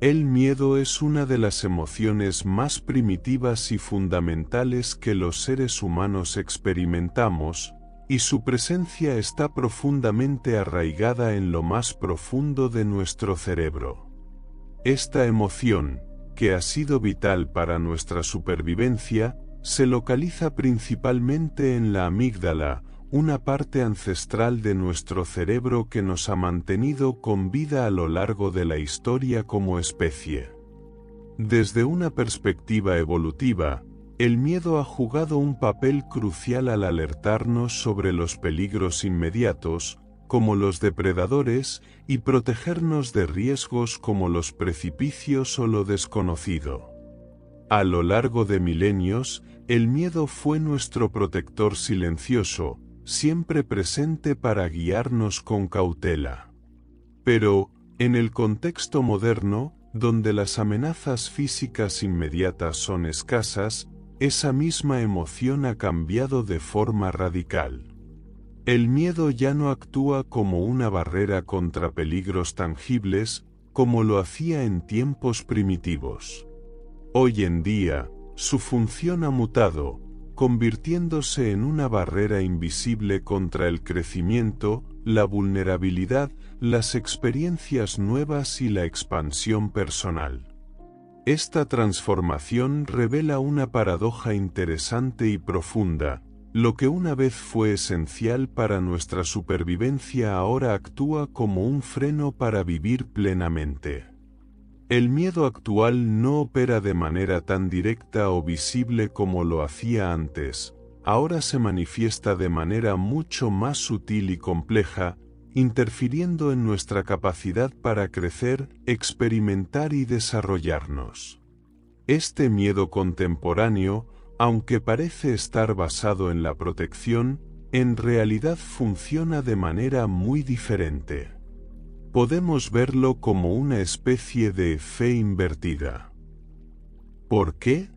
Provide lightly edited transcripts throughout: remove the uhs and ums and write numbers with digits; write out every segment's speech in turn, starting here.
El miedo es una de las emociones más primitivas y fundamentales que los seres humanos experimentamos, y su presencia está profundamente arraigada en lo más profundo de nuestro cerebro. Esta emoción, que ha sido vital para nuestra supervivencia, se localiza principalmente en la amígdala, una parte ancestral de nuestro cerebro que nos ha mantenido con vida a lo largo de la historia como especie. Desde una perspectiva evolutiva, el miedo ha jugado un papel crucial al alertarnos sobre los peligros inmediatos, como los depredadores, y protegernos de riesgos como los precipicios o lo desconocido. A lo largo de milenios, el miedo fue nuestro protector silencioso, siempre presente para guiarnos con cautela. Pero, en el contexto moderno, donde las amenazas físicas inmediatas son escasas, esa misma emoción ha cambiado de forma radical. El miedo ya no actúa como una barrera contra peligros tangibles, como lo hacía en tiempos primitivos. Hoy en día, su función ha mutado, convirtiéndose en una barrera invisible contra el crecimiento, la vulnerabilidad, las experiencias nuevas y la expansión personal. Esta transformación revela una paradoja interesante y profunda: lo que una vez fue esencial para nuestra supervivencia ahora actúa como un freno para vivir plenamente. El miedo actual no opera de manera tan directa o visible como lo hacía antes, ahora se manifiesta de manera mucho más sutil y compleja, interfiriendo en nuestra capacidad para crecer, experimentar y desarrollarnos. Este miedo contemporáneo, aunque parece estar basado en la protección, en realidad funciona de manera muy diferente. Podemos verlo como una especie de fe invertida. ¿Por qué?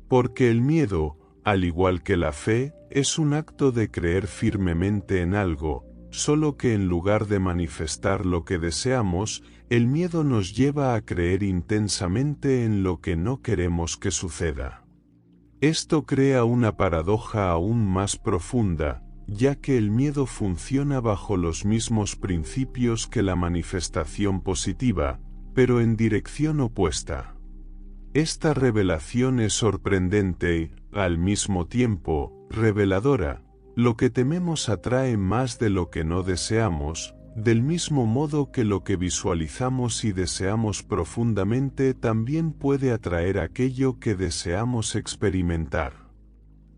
Porque el miedo, al igual que la fe, es un acto de creer firmemente en algo, solo que en lugar de manifestar lo que deseamos, el miedo nos lleva a creer intensamente en lo que no queremos que suceda. Esto crea una paradoja aún más profunda, ya que el miedo funciona bajo los mismos principios que la manifestación positiva, pero en dirección opuesta. Esta revelación es sorprendente y, al mismo tiempo, reveladora. Lo que tememos atrae más de lo que no deseamos, del mismo modo que lo que visualizamos y deseamos profundamente también puede atraer aquello que deseamos experimentar.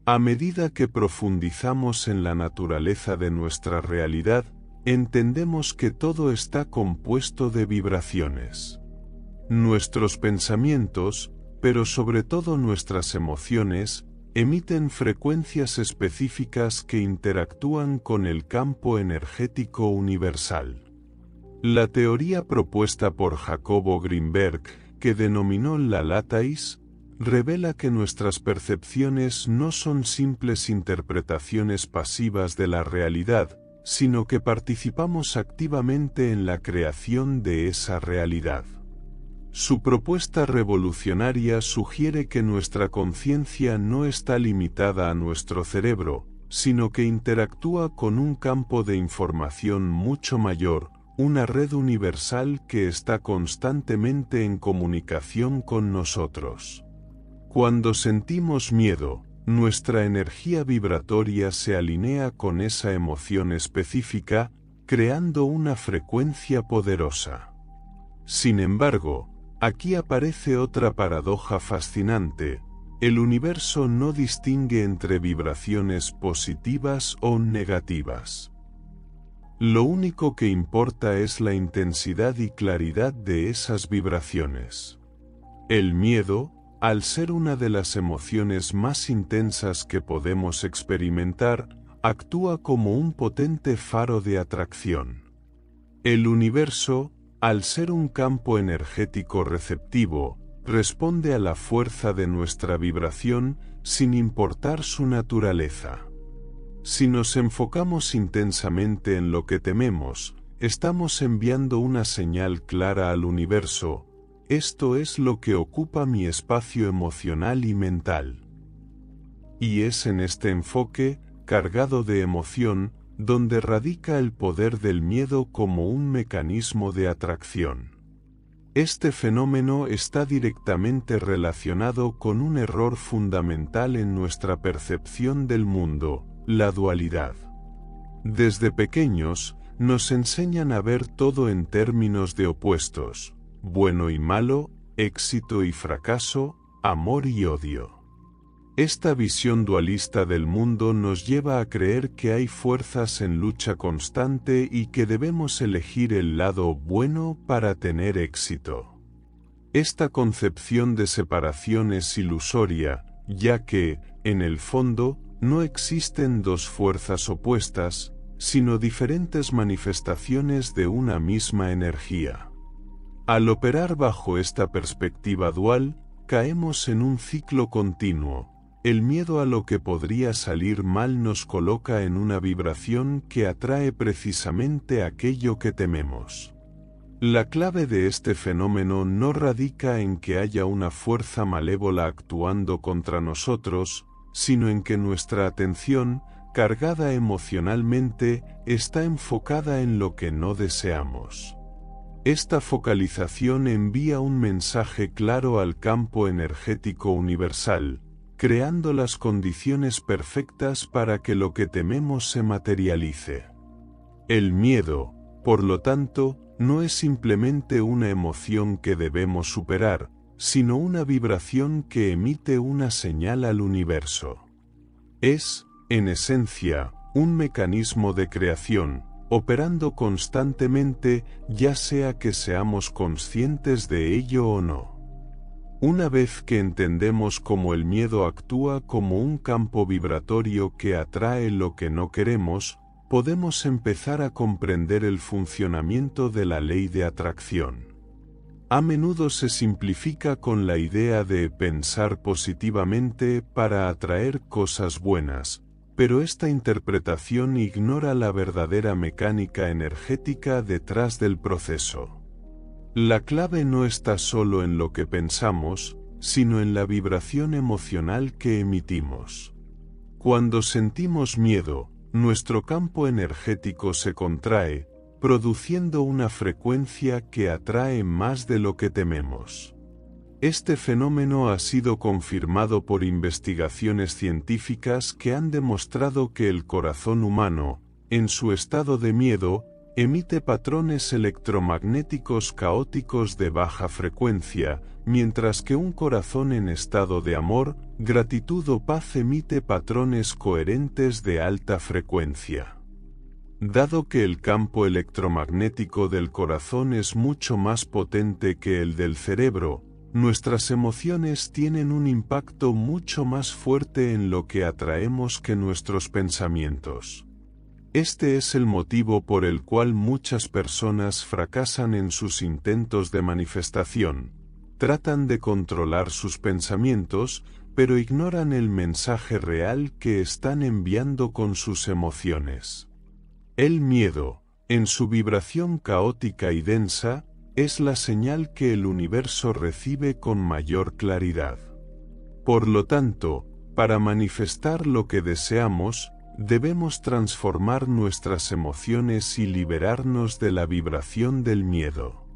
A medida que profundizamos en la naturaleza de nuestra realidad, entendemos que todo está compuesto de vibraciones. Nuestros pensamientos, pero sobre todo nuestras emociones, emiten frecuencias específicas que interactúan con el campo energético universal. La teoría propuesta por Jacobo Greenberg, que denominó la látice, revela que nuestras percepciones no son simples interpretaciones pasivas de la realidad, sino que participamos activamente en la creación de esa realidad. Su propuesta revolucionaria sugiere que nuestra conciencia no está limitada a nuestro cerebro, sino que interactúa con un campo de información mucho mayor, una red universal que está constantemente en comunicación con nosotros. Cuando sentimos miedo, nuestra energía vibratoria se alinea con esa emoción específica, creando una frecuencia poderosa. Sin embargo, aquí aparece otra paradoja fascinante: el universo no distingue entre vibraciones positivas o negativas. Lo único que importa es la intensidad y claridad de esas vibraciones. El miedo, al ser una de las emociones más intensas que podemos experimentar, actúa como un potente faro de atracción. El universo, al ser un campo energético receptivo, responde a la fuerza de nuestra vibración, sin importar su naturaleza. Si nos enfocamos intensamente en lo que tememos, estamos enviando una señal clara al universo: esto es lo que ocupa mi espacio emocional y mental. Y es en este enfoque, cargado de emoción, donde radica el poder del miedo como un mecanismo de atracción. Este fenómeno está directamente relacionado con un error fundamental en nuestra percepción del mundo, la dualidad. Desde pequeños, nos enseñan a ver todo en términos de opuestos, bueno y malo, éxito y fracaso, amor y odio. Esta visión dualista del mundo nos lleva a creer que hay fuerzas en lucha constante y que debemos elegir el lado bueno para tener éxito. Esta concepción de separación es ilusoria, ya que, en el fondo, no existen dos fuerzas opuestas, sino diferentes manifestaciones de una misma energía. Al operar bajo esta perspectiva dual, caemos en un ciclo continuo. El miedo a lo que podría salir mal nos coloca en una vibración que atrae precisamente aquello que tememos. La clave de este fenómeno no radica en que haya una fuerza malévola actuando contra nosotros, sino en que nuestra atención, cargada emocionalmente, está enfocada en lo que no deseamos. Esta focalización envía un mensaje claro al campo energético universal, creando las condiciones perfectas para que lo que tememos se materialice. El miedo, por lo tanto, no es simplemente una emoción que debemos superar, sino una vibración que emite una señal al universo. Es, en esencia, un mecanismo de creación, operando constantemente, ya sea que seamos conscientes de ello o no. Una vez que entendemos cómo el miedo actúa como un campo vibratorio que atrae lo que no queremos, podemos empezar a comprender el funcionamiento de la ley de atracción. A menudo se simplifica con la idea de pensar positivamente para atraer cosas buenas, pero esta interpretación ignora la verdadera mecánica energética detrás del proceso. La clave no está solo en lo que pensamos, sino en la vibración emocional que emitimos. Cuando sentimos miedo, nuestro campo energético se contrae, produciendo una frecuencia que atrae más de lo que tememos. Este fenómeno ha sido confirmado por investigaciones científicas que han demostrado que el corazón humano, en su estado de miedo, emite patrones electromagnéticos caóticos de baja frecuencia, mientras que un corazón en estado de amor, gratitud o paz emite patrones coherentes de alta frecuencia. Dado que el campo electromagnético del corazón es mucho más potente que el del cerebro, nuestras emociones tienen un impacto mucho más fuerte en lo que atraemos que nuestros pensamientos. Este es el motivo por el cual muchas personas fracasan en sus intentos de manifestación. Tratan de controlar sus pensamientos, pero ignoran el mensaje real que están enviando con sus emociones. El miedo, en su vibración caótica y densa, es la señal que el universo recibe con mayor claridad. Por lo tanto, para manifestar lo que deseamos, debemos transformar nuestras emociones y liberarnos de la vibración del miedo.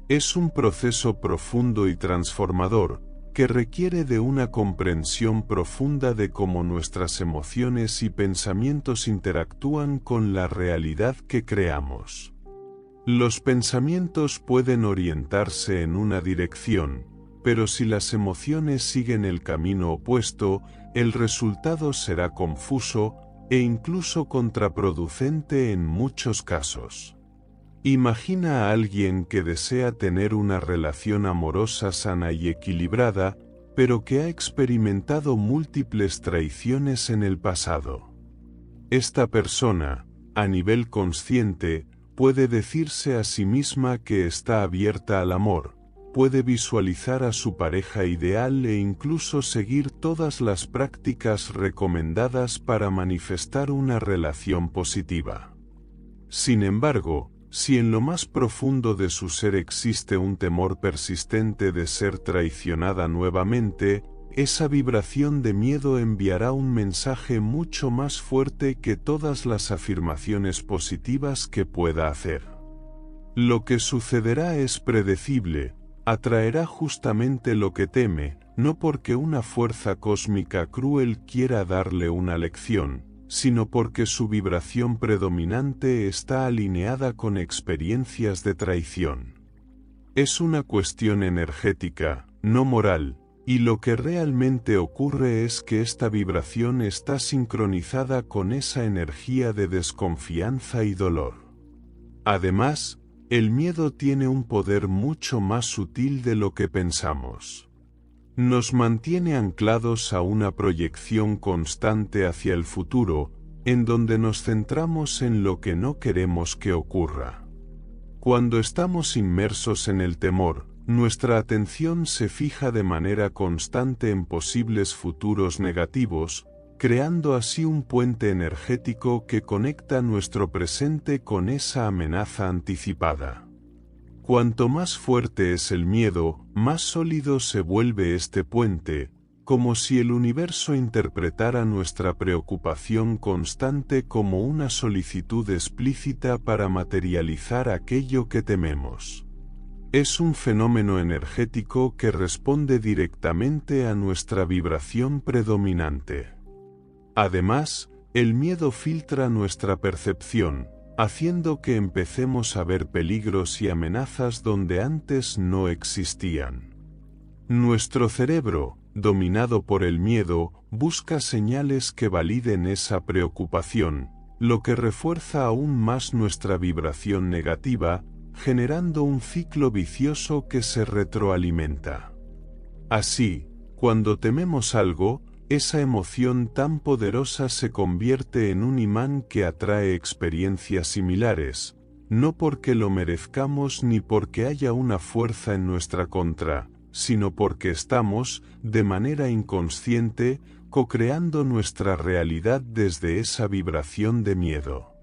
Es un proceso profundo y transformador, que requiere de una comprensión profunda de cómo nuestras emociones y pensamientos interactúan con la realidad que creamos. Los pensamientos pueden orientarse en una dirección, pero si las emociones siguen el camino opuesto, el resultado será confuso e incluso contraproducente en muchos casos. Imagina a alguien que desea tener una relación amorosa sana y equilibrada, pero que ha experimentado múltiples traiciones en el pasado. Esta persona, a nivel consciente, puede decirse a sí misma que está abierta al amor, puede visualizar a su pareja ideal e incluso seguir todas las prácticas recomendadas para manifestar una relación positiva. Sin embargo, Si en lo más profundo de su ser existe un temor persistente de ser traicionada nuevamente, esa vibración de miedo enviará un mensaje mucho más fuerte que todas las afirmaciones positivas que pueda hacer. Lo que sucederá es predecible, atraerá justamente lo que teme, no porque una fuerza cósmica cruel quiera darle una lección, sino porque su vibración predominante está alineada con experiencias de traición. Es una cuestión energética, no moral, y lo que realmente ocurre es que esta vibración está sincronizada con esa energía de desconfianza y dolor. Además, el miedo tiene un poder mucho más sutil de lo que pensamos. Nos mantiene anclados a una proyección constante hacia el futuro, en donde nos centramos en lo que no queremos que ocurra. Cuando estamos inmersos en el temor, nuestra atención se fija de manera constante en posibles futuros negativos, creando así un puente energético que conecta nuestro presente con esa amenaza anticipada. Cuanto más fuerte es el miedo, más sólido se vuelve este puente, como si el universo interpretara nuestra preocupación constante como una solicitud explícita para materializar aquello que tememos. Es un fenómeno energético que responde directamente a nuestra vibración predominante. Además, el miedo filtra nuestra percepción, haciendo que empecemos a ver peligros y amenazas donde antes no existían. Nuestro cerebro, dominado por el miedo, busca señales que validen esa preocupación, lo que refuerza aún más nuestra vibración negativa, generando un ciclo vicioso que se retroalimenta. Así, cuando tememos algo, esa emoción tan poderosa se convierte en un imán que atrae experiencias similares, no porque lo merezcamos ni porque haya una fuerza en nuestra contra, sino porque estamos, de manera inconsciente, co-creando nuestra realidad desde esa vibración de miedo.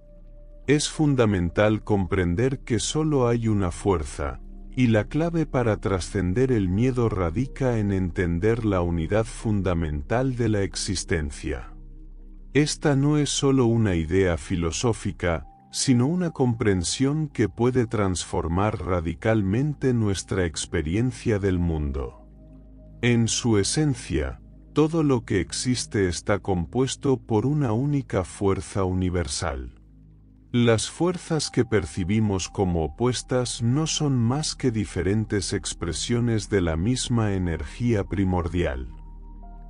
Es fundamental comprender que solo hay una fuerza, y la clave para trascender el miedo radica en entender la unidad fundamental de la existencia. Esta no es solo una idea filosófica, sino una comprensión que puede transformar radicalmente nuestra experiencia del mundo. En su esencia, todo lo que existe está compuesto por una única fuerza universal. Las fuerzas que percibimos como opuestas no son más que diferentes expresiones de la misma energía primordial.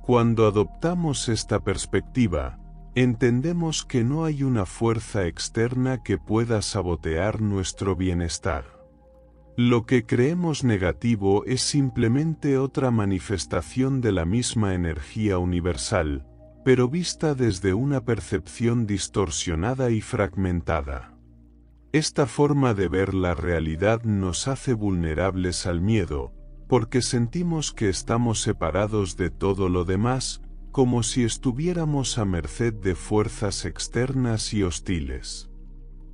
Cuando adoptamos esta perspectiva, entendemos que no hay una fuerza externa que pueda sabotear nuestro bienestar. Lo que creemos negativo es simplemente otra manifestación de la misma energía universal, pero vista desde una percepción distorsionada y fragmentada. Esta forma de ver la realidad nos hace vulnerables al miedo, porque sentimos que estamos separados de todo lo demás, como si estuviéramos a merced de fuerzas externas y hostiles.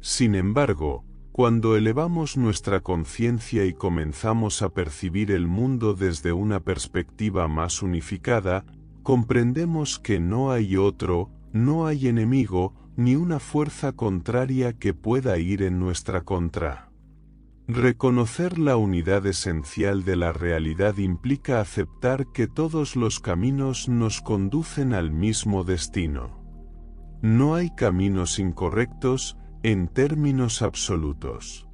Sin embargo, cuando elevamos nuestra conciencia y comenzamos a percibir el mundo desde una perspectiva más unificada, comprendemos que no hay otro, no hay enemigo, ni una fuerza contraria que pueda ir en nuestra contra. Reconocer la unidad esencial de la realidad implica aceptar que todos los caminos nos conducen al mismo destino. No hay caminos incorrectos, en términos absolutos.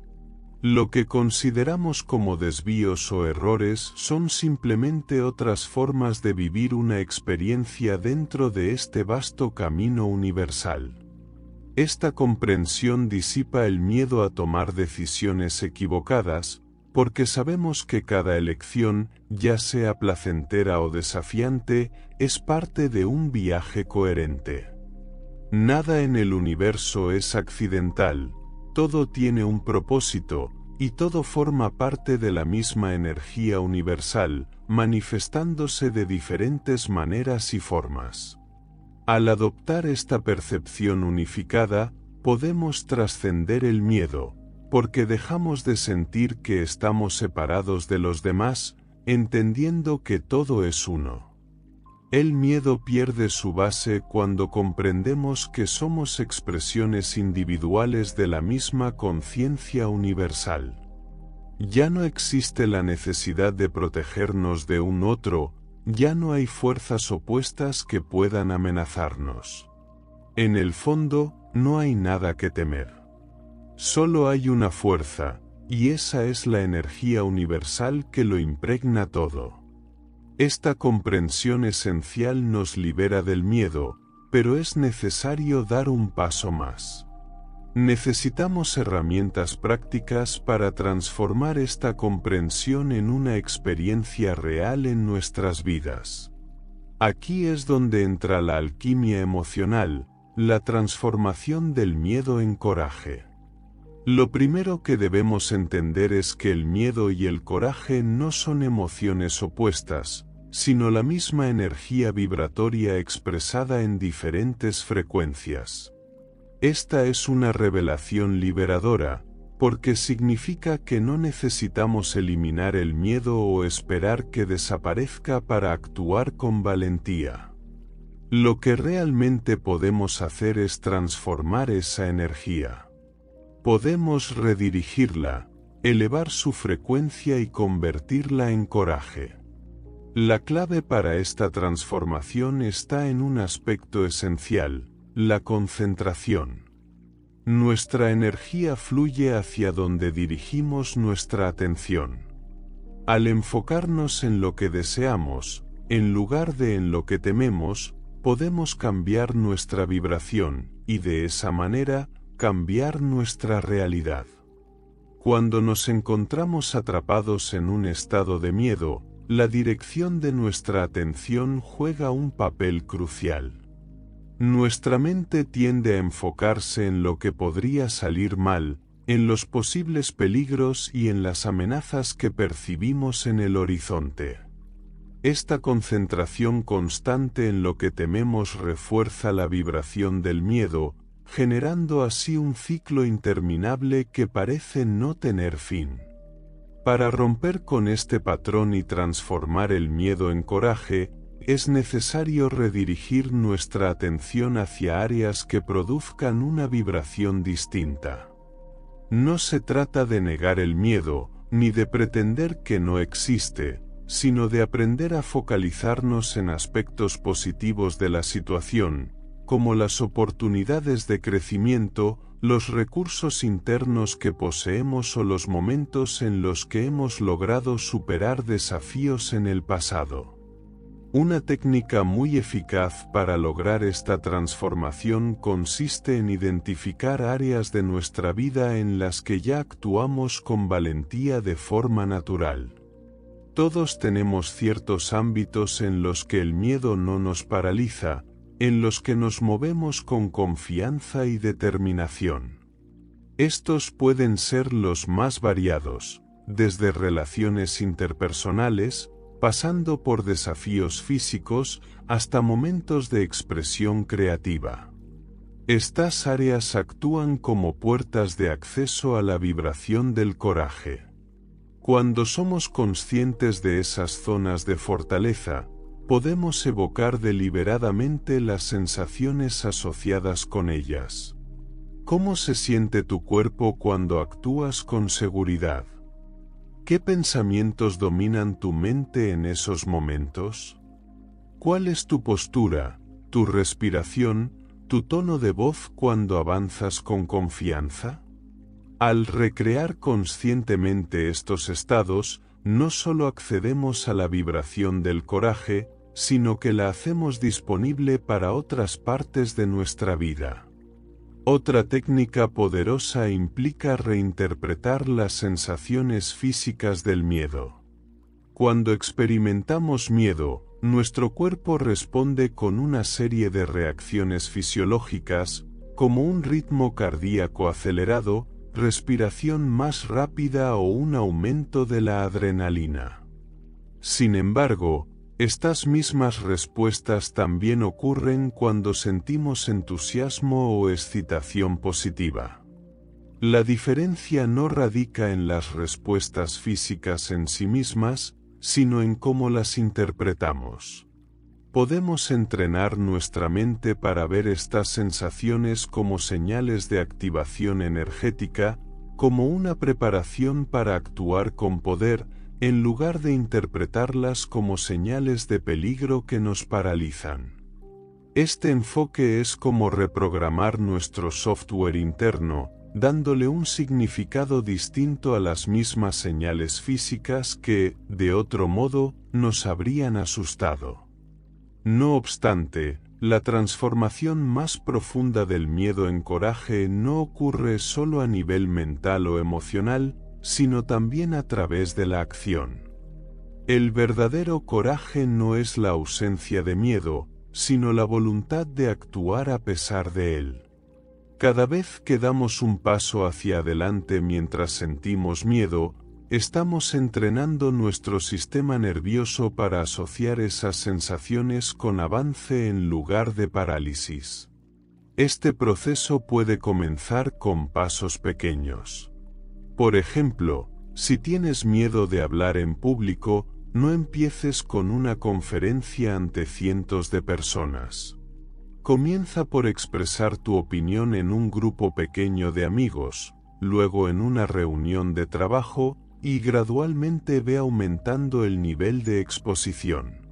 Lo que consideramos como desvíos o errores son simplemente otras formas de vivir una experiencia dentro de este vasto camino universal. Esta comprensión disipa el miedo a tomar decisiones equivocadas, porque sabemos que cada elección, ya sea placentera o desafiante, es parte de un viaje coherente. Nada en el universo es accidental. Todo tiene un propósito, y todo forma parte de la misma energía universal, manifestándose de diferentes maneras y formas. Al adoptar esta percepción unificada, podemos trascender el miedo, porque dejamos de sentir que estamos separados de los demás, entendiendo que todo es uno. El miedo pierde su base cuando comprendemos que somos expresiones individuales de la misma conciencia universal. Ya no existe la necesidad de protegernos de un otro, ya no hay fuerzas opuestas que puedan amenazarnos. En el fondo, no hay nada que temer. Solo hay una fuerza, y esa es la energía universal que lo impregna todo. Esta comprensión esencial nos libera del miedo, pero es necesario dar un paso más. Necesitamos herramientas prácticas para transformar esta comprensión en una experiencia real en nuestras vidas. Aquí es donde entra la alquimia emocional, la transformación del miedo en coraje. Lo primero que debemos entender es que el miedo y el coraje no son emociones opuestas, sino la misma energía vibratoria expresada en diferentes frecuencias. Esta es una revelación liberadora, porque significa que no necesitamos eliminar el miedo o esperar que desaparezca para actuar con valentía. Lo que realmente podemos hacer es transformar esa energía. Podemos redirigirla, elevar su frecuencia y convertirla en coraje. La clave para esta transformación está en un aspecto esencial, la concentración. Nuestra energía fluye hacia donde dirigimos nuestra atención. Al enfocarnos en lo que deseamos, en lugar de en lo que tememos, podemos cambiar nuestra vibración, y de esa manera, cambiar nuestra realidad. Cuando nos encontramos atrapados en un estado de miedo, la dirección de nuestra atención juega un papel crucial. Nuestra mente tiende a enfocarse en lo que podría salir mal, en los posibles peligros y en las amenazas que percibimos en el horizonte. Esta concentración constante en lo que tememos refuerza la vibración del miedo, generando así un ciclo interminable que parece no tener fin. Para romper con este patrón y transformar el miedo en coraje, es necesario redirigir nuestra atención hacia áreas que produzcan una vibración distinta. No se trata de negar el miedo, ni de pretender que no existe, sino de aprender a focalizarnos en aspectos positivos de la situación, como las oportunidades de crecimiento, los recursos internos que poseemos o los momentos en los que hemos logrado superar desafíos en el pasado. Una técnica muy eficaz para lograr esta transformación consiste en identificar áreas de nuestra vida en las que ya actuamos con valentía de forma natural. Todos tenemos ciertos ámbitos en los que el miedo no nos paraliza, en los que nos movemos con confianza y determinación. Estos pueden ser los más variados, desde relaciones interpersonales, pasando por desafíos físicos, hasta momentos de expresión creativa. Estas áreas actúan como puertas de acceso a la vibración del coraje. Cuando somos conscientes de esas zonas de fortaleza, podemos evocar deliberadamente las sensaciones asociadas con ellas. ¿Cómo se siente tu cuerpo cuando actúas con seguridad? ¿Qué pensamientos dominan tu mente en esos momentos? ¿Cuál es tu postura, tu respiración, tu tono de voz cuando avanzas con confianza? Al recrear conscientemente estos estados, no solo accedemos a la vibración del coraje, sino que la hacemos disponible para otras partes de nuestra vida. Otra técnica poderosa implica reinterpretar las sensaciones físicas del miedo. Cuando experimentamos miedo, nuestro cuerpo responde con una serie de reacciones fisiológicas, como un ritmo cardíaco acelerado, respiración más rápida o un aumento de la adrenalina. Sin embargo, estas mismas respuestas también ocurren cuando sentimos entusiasmo o excitación positiva. La diferencia no radica en las respuestas físicas en sí mismas, sino en cómo las interpretamos. Podemos entrenar nuestra mente para ver estas sensaciones como señales de activación energética, como una preparación para actuar con poder, en lugar de interpretarlas como señales de peligro que nos paralizan. Este enfoque es como reprogramar nuestro software interno, dándole un significado distinto a las mismas señales físicas que, de otro modo, nos habrían asustado. No obstante, la transformación más profunda del miedo en coraje no ocurre solo a nivel mental o emocional, sino también a través de la acción. El verdadero coraje no es la ausencia de miedo, sino la voluntad de actuar a pesar de él. Cada vez que damos un paso hacia adelante mientras sentimos miedo, estamos entrenando nuestro sistema nervioso para asociar esas sensaciones con avance en lugar de parálisis. Este proceso puede comenzar con pasos pequeños. Por ejemplo, si tienes miedo de hablar en público, no empieces con una conferencia ante cientos de personas. Comienza por expresar tu opinión en un grupo pequeño de amigos, luego en una reunión de trabajo, y gradualmente ve aumentando el nivel de exposición.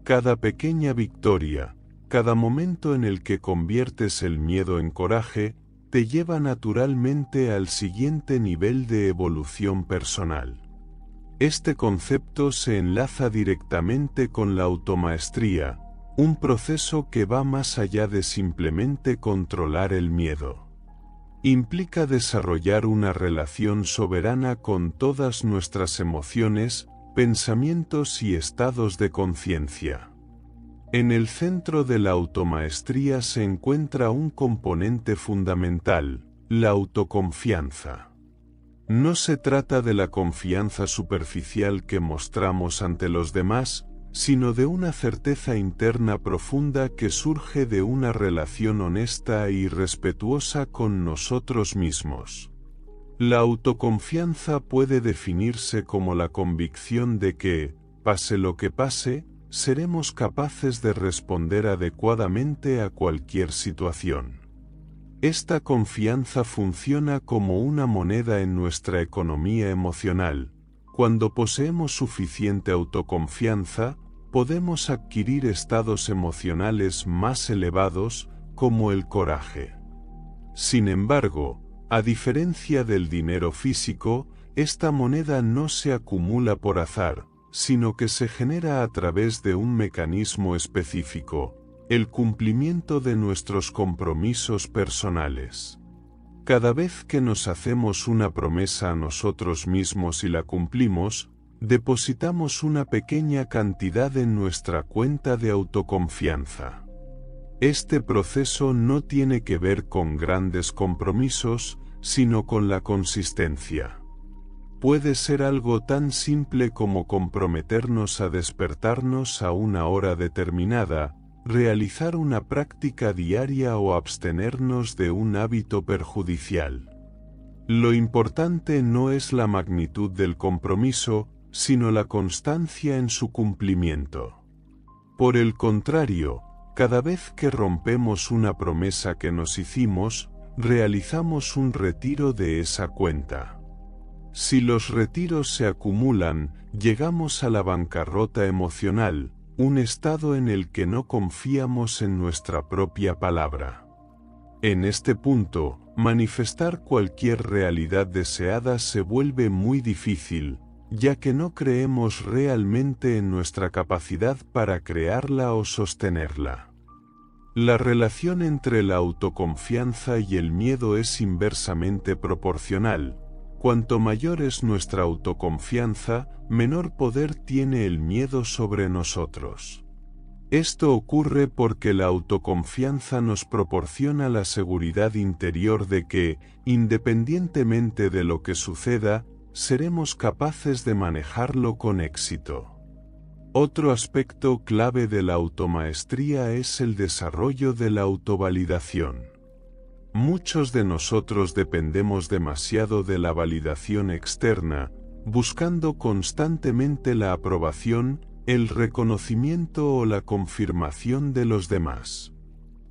Cada pequeña victoria, cada momento en el que conviertes el miedo en coraje, te lleva naturalmente al siguiente nivel de evolución personal. Este concepto se enlaza directamente con la automaestría, un proceso que va más allá de simplemente controlar el miedo. Implica desarrollar una relación soberana con todas nuestras emociones, pensamientos y estados de conciencia. En el centro de la automaestría se encuentra un componente fundamental, la autoconfianza. No se trata de la confianza superficial que mostramos ante los demás, sino de una certeza interna profunda que surge de una relación honesta y respetuosa con nosotros mismos. La autoconfianza puede definirse como la convicción de que, pase lo que pase, seremos capaces de responder adecuadamente a cualquier situación. Esta confianza funciona como una moneda en nuestra economía emocional. Cuando poseemos suficiente autoconfianza, podemos adquirir estados emocionales más elevados, como el coraje. Sin embargo, a diferencia del dinero físico, esta moneda no se acumula por azar, sino que se genera a través de un mecanismo específico, el cumplimiento de nuestros compromisos personales. Cada vez que nos hacemos una promesa a nosotros mismos y la cumplimos, depositamos una pequeña cantidad en nuestra cuenta de autoconfianza. Este proceso no tiene que ver con grandes compromisos, sino con la consistencia. Puede ser algo tan simple como comprometernos a despertarnos a una hora determinada, realizar una práctica diaria o abstenernos de un hábito perjudicial. Lo importante no es la magnitud del compromiso, sino la constancia en su cumplimiento. Por el contrario, cada vez que rompemos una promesa que nos hicimos, realizamos un retiro de esa cuenta. Si los retiros se acumulan, llegamos a la bancarrota emocional, un estado en el que no confiamos en nuestra propia palabra. En este punto, manifestar cualquier realidad deseada se vuelve muy difícil, ya que no creemos realmente en nuestra capacidad para crearla o sostenerla. La relación entre la autoconfianza y el miedo es inversamente proporcional. Cuanto mayor es nuestra autoconfianza, menor poder tiene el miedo sobre nosotros. Esto ocurre porque la autoconfianza nos proporciona la seguridad interior de que, independientemente de lo que suceda, seremos capaces de manejarlo con éxito. Otro aspecto clave de la automaestría es el desarrollo de la autovalidación. Muchos de nosotros dependemos demasiado de la validación externa, buscando constantemente la aprobación, el reconocimiento o la confirmación de los demás.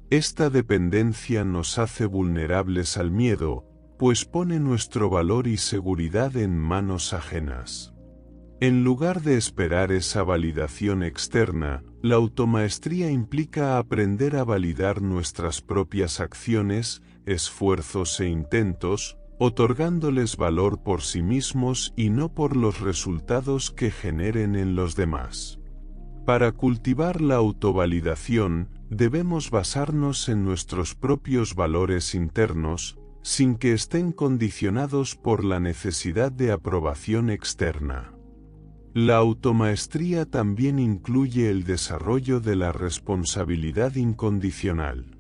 Esta dependencia nos hace vulnerables al miedo, pues pone nuestro valor y seguridad en manos ajenas. En lugar de esperar esa validación externa, la automaestría implica aprender a validar nuestras propias acciones, esfuerzos e intentos, otorgándoles valor por sí mismos y no por los resultados que generen en los demás. Para cultivar la autovalidación, debemos basarnos en nuestros propios valores internos, sin que estén condicionados por la necesidad de aprobación externa. La automaestría también incluye el desarrollo de la responsabilidad incondicional.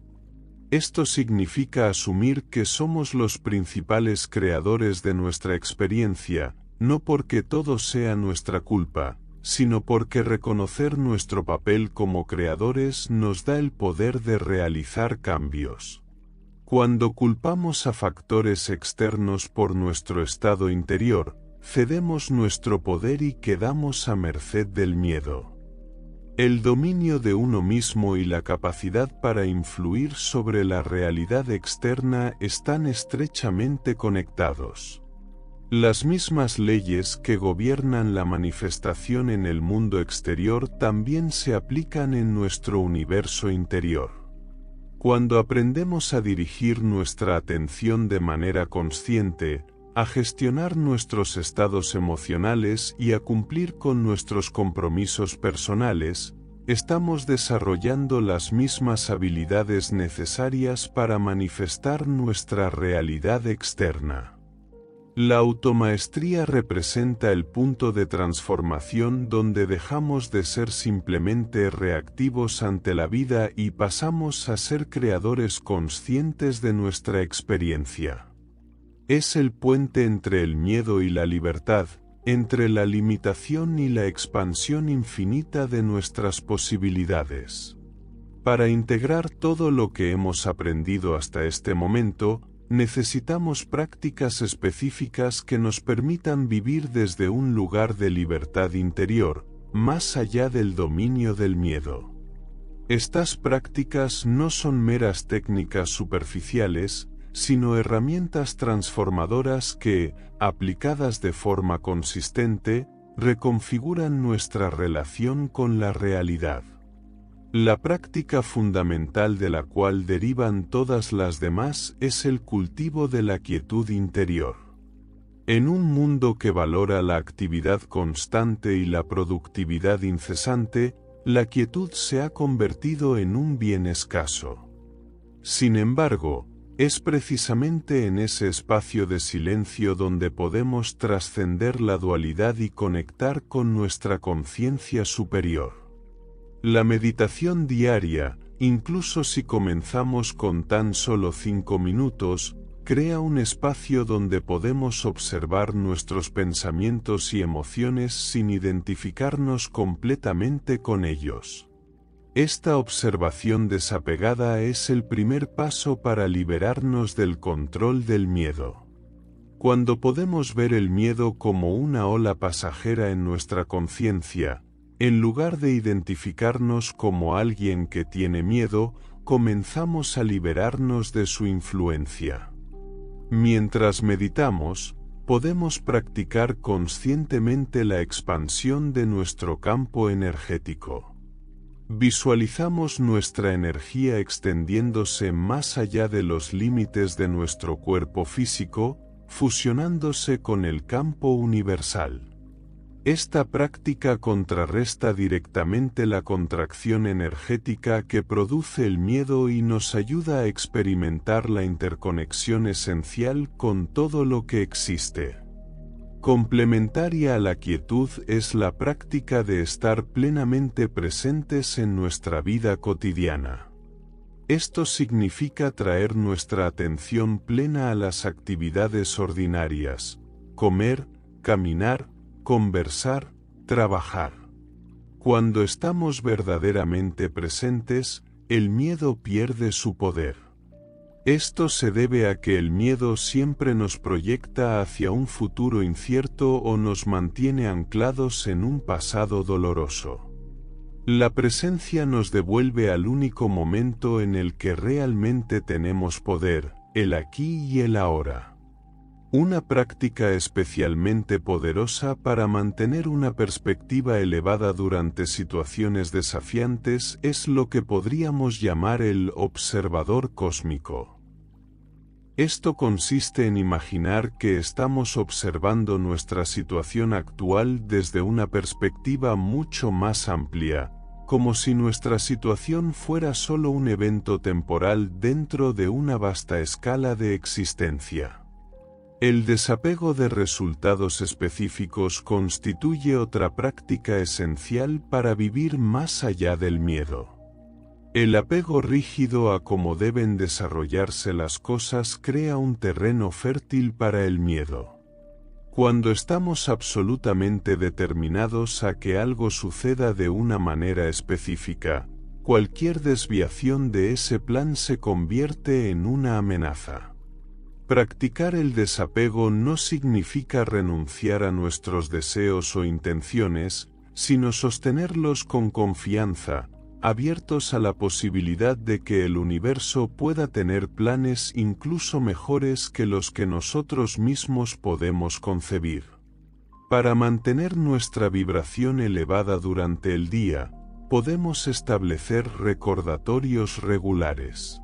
Esto significa asumir que somos los principales creadores de nuestra experiencia, no porque todo sea nuestra culpa, sino porque reconocer nuestro papel como creadores nos da el poder de realizar cambios. Cuando culpamos a factores externos por nuestro estado interior, cedemos nuestro poder y quedamos a merced del miedo. El dominio de uno mismo y la capacidad para influir sobre la realidad externa están estrechamente conectados. Las mismas leyes que gobiernan la manifestación en el mundo exterior también se aplican en nuestro universo interior. Cuando aprendemos a dirigir nuestra atención de manera consciente, a gestionar nuestros estados emocionales y a cumplir con nuestros compromisos personales, estamos desarrollando las mismas habilidades necesarias para manifestar nuestra realidad externa. La automaestría representa el punto de transformación donde dejamos de ser simplemente reactivos ante la vida y pasamos a ser creadores conscientes de nuestra experiencia. Es el puente entre el miedo y la libertad, entre la limitación y la expansión infinita de nuestras posibilidades. Para integrar todo lo que hemos aprendido hasta este momento, necesitamos prácticas específicas que nos permitan vivir desde un lugar de libertad interior, más allá del dominio del miedo. Estas prácticas no son meras técnicas superficiales, sino herramientas transformadoras que, aplicadas de forma consistente, reconfiguran nuestra relación con la realidad. La práctica fundamental de la cual derivan todas las demás es el cultivo de la quietud interior. En un mundo que valora la actividad constante y la productividad incesante, la quietud se ha convertido en un bien escaso. Sin embargo, es precisamente en ese espacio de silencio donde podemos trascender la dualidad y conectar con nuestra conciencia superior. La meditación diaria, incluso si comenzamos con tan solo 5 minutos, crea un espacio donde podemos observar nuestros pensamientos y emociones sin identificarnos completamente con ellos. Esta observación desapegada es el primer paso para liberarnos del control del miedo. Cuando podemos ver el miedo como una ola pasajera en nuestra conciencia, en lugar de identificarnos como alguien que tiene miedo, comenzamos a liberarnos de su influencia. Mientras meditamos, podemos practicar conscientemente la expansión de nuestro campo energético. Visualizamos nuestra energía extendiéndose más allá de los límites de nuestro cuerpo físico, fusionándose con el campo universal. Esta práctica contrarresta directamente la contracción energética que produce el miedo y nos ayuda a experimentar la interconexión esencial con todo lo que existe. Complementaria a la quietud es la práctica de estar plenamente presentes en nuestra vida cotidiana. Esto significa traer nuestra atención plena a las actividades ordinarias: comer, caminar, conversar, trabajar. Cuando estamos verdaderamente presentes, el miedo pierde su poder. Esto se debe a que el miedo siempre nos proyecta hacia un futuro incierto o nos mantiene anclados en un pasado doloroso. La presencia nos devuelve al único momento en el que realmente tenemos poder, el aquí y el ahora. Una práctica especialmente poderosa para mantener una perspectiva elevada durante situaciones desafiantes es lo que podríamos llamar el observador cósmico. Esto consiste en imaginar que estamos observando nuestra situación actual desde una perspectiva mucho más amplia, como si nuestra situación fuera solo un evento temporal dentro de una vasta escala de existencia. El desapego de resultados específicos constituye otra práctica esencial para vivir más allá del miedo. El apego rígido a cómo deben desarrollarse las cosas crea un terreno fértil para el miedo. Cuando estamos absolutamente determinados a que algo suceda de una manera específica, cualquier desviación de ese plan se convierte en una amenaza. Practicar el desapego no significa renunciar a nuestros deseos o intenciones, sino sostenerlos con confianza, abiertos a la posibilidad de que el universo pueda tener planes incluso mejores que los que nosotros mismos podemos concebir. Para mantener nuestra vibración elevada durante el día, podemos establecer recordatorios regulares.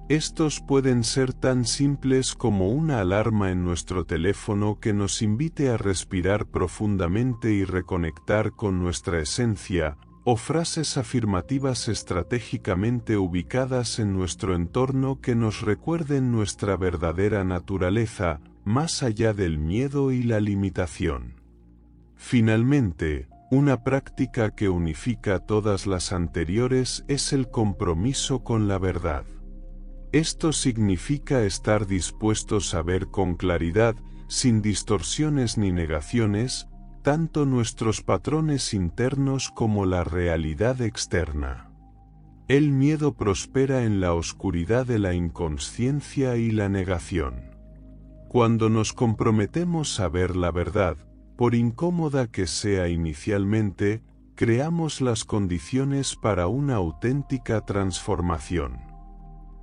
Estos pueden ser tan simples como una alarma en nuestro teléfono que nos invite a respirar profundamente y reconectar con nuestra esencia, o frases afirmativas estratégicamente ubicadas en nuestro entorno que nos recuerden nuestra verdadera naturaleza, más allá del miedo y la limitación. Finalmente, una práctica que unifica todas las anteriores es el compromiso con la verdad. Esto significa estar dispuestos a ver con claridad, sin distorsiones ni negaciones, tanto nuestros patrones internos como la realidad externa. El miedo prospera en la oscuridad de la inconsciencia y la negación. Cuando nos comprometemos a ver la verdad, por incómoda que sea inicialmente, creamos las condiciones para una auténtica transformación.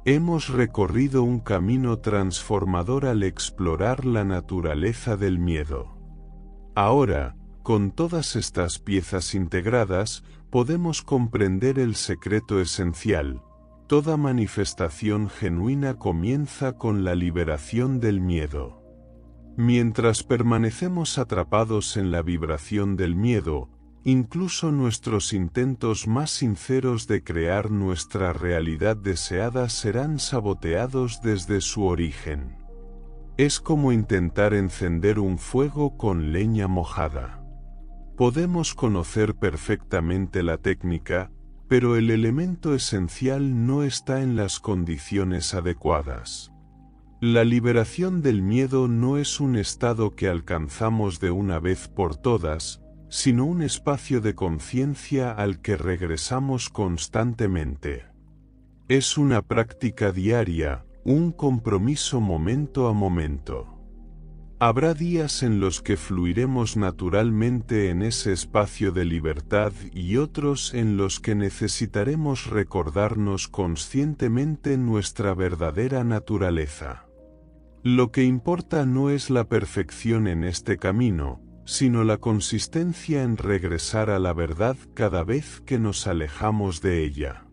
Hemos recorrido un camino transformador al explorar la naturaleza del miedo. Ahora, con todas estas piezas integradas, podemos comprender el secreto esencial. Toda manifestación genuina comienza con la liberación del miedo. Mientras permanecemos atrapados en la vibración del miedo, incluso nuestros intentos más sinceros de crear nuestra realidad deseada serán saboteados desde su origen. Es como intentar encender un fuego con leña mojada. Podemos conocer perfectamente la técnica, pero el elemento esencial no está en las condiciones adecuadas. La liberación del miedo no es un estado que alcanzamos de una vez por todas, sino un espacio de conciencia al que regresamos constantemente. Es una práctica diaria, un compromiso momento a momento. Habrá días en los que fluiremos naturalmente en ese espacio de libertad y otros en los que necesitaremos recordarnos conscientemente nuestra verdadera naturaleza. Lo que importa no es la perfección en este camino, sino la consistencia en regresar a la verdad cada vez que nos alejamos de ella.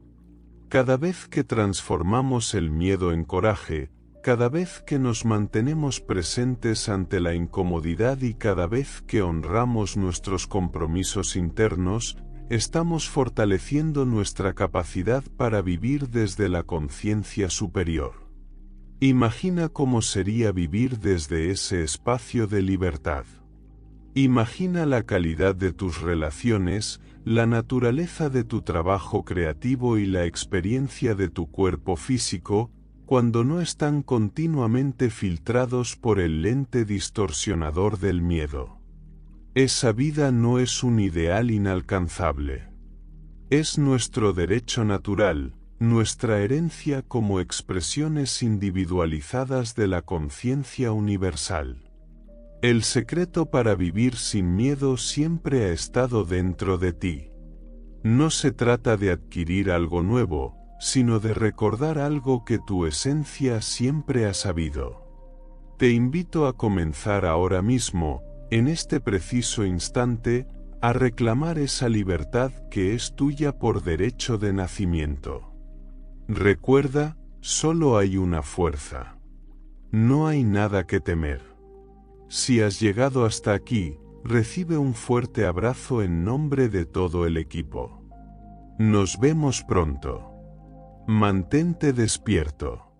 Cada vez que transformamos el miedo en coraje, cada vez que nos mantenemos presentes ante la incomodidad y cada vez que honramos nuestros compromisos internos, estamos fortaleciendo nuestra capacidad para vivir desde la conciencia superior. Imagina cómo sería vivir desde ese espacio de libertad. Imagina la calidad de tus relaciones, la naturaleza de tu trabajo creativo y la experiencia de tu cuerpo físico, cuando no están continuamente filtrados por el lente distorsionador del miedo. Esa vida no es un ideal inalcanzable. Es nuestro derecho natural, nuestra herencia como expresiones individualizadas de la conciencia universal. El secreto para vivir sin miedo siempre ha estado dentro de ti. No se trata de adquirir algo nuevo, sino de recordar algo que tu esencia siempre ha sabido. Te invito a comenzar ahora mismo, en este preciso instante, a reclamar esa libertad que es tuya por derecho de nacimiento. Recuerda, solo hay una fuerza. No hay nada que temer. Si has llegado hasta aquí, recibe un fuerte abrazo en nombre de todo el equipo. Nos vemos pronto. Mantente despierto.